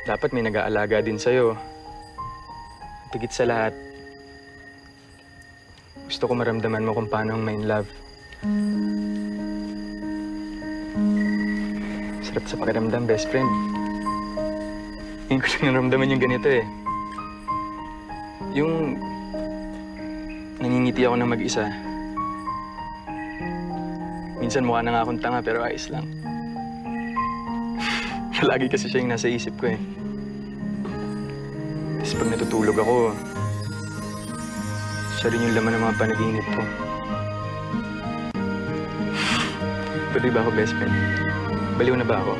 dapat may nag-aalaga din sa'yo. At higit sa lahat, gusto ko maramdaman mo kung paano ang ma-in love. Sarap sa pakiramdam, best friend. Ngayon ko lang naramdaman yung ganito eh. Yung nangingiti ako ng mag-isa. Minsan mukha na nga akong tanga pero ayos lang. Lagi kasi siya yung nasa isip ko eh. Tapos pag natutulog ako, siya rin yung laman ng mga panaginip ko. Pwede ba ako, best friend? Baliw na ba ako?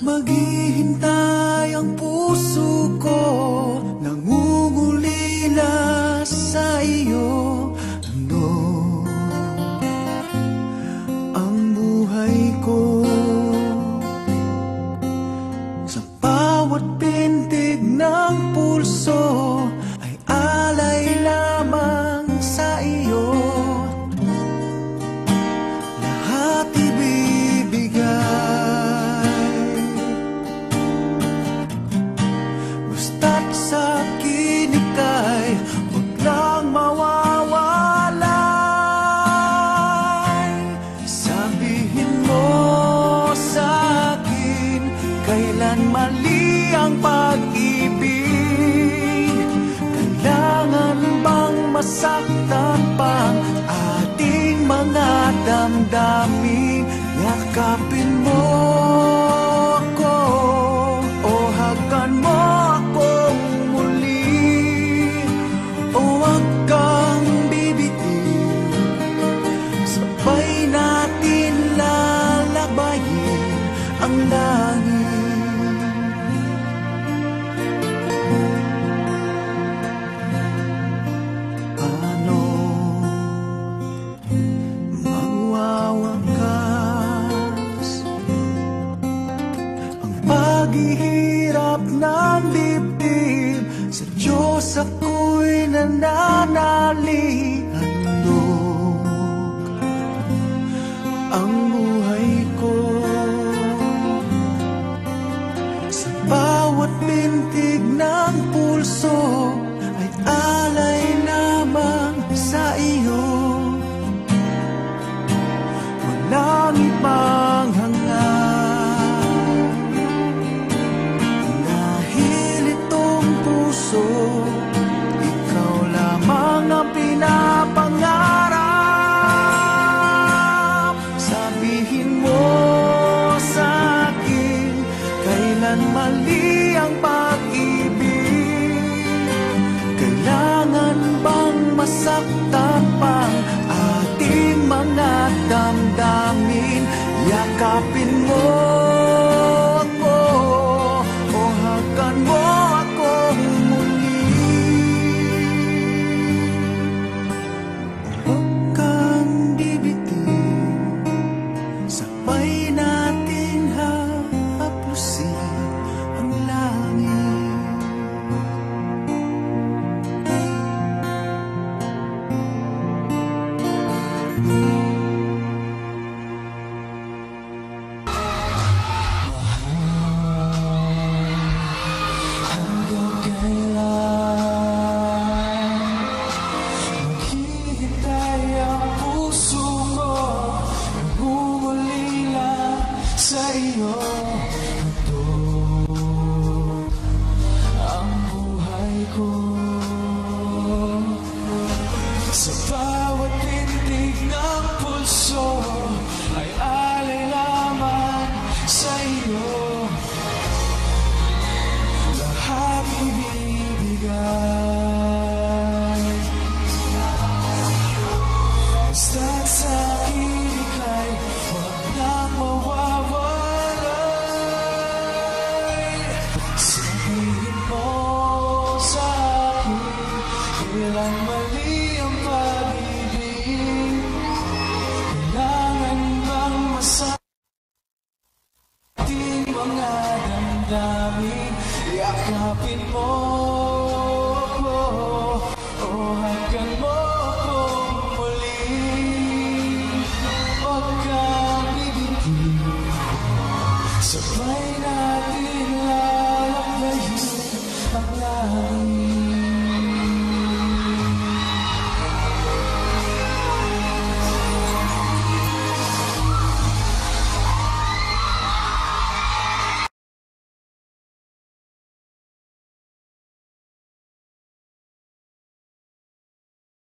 Maghihintay ang puso ko, nangungulila sa iyo. Ano ang buhay ko? Sa bawat pintig ng pulso ay alay lamang sa iyo. Lahat ibibigay, sa akin ika'y huwag lang mawawalay. Sabihin mo sa akin, kailan mali ang pag-ibig? Kailangan bang masakit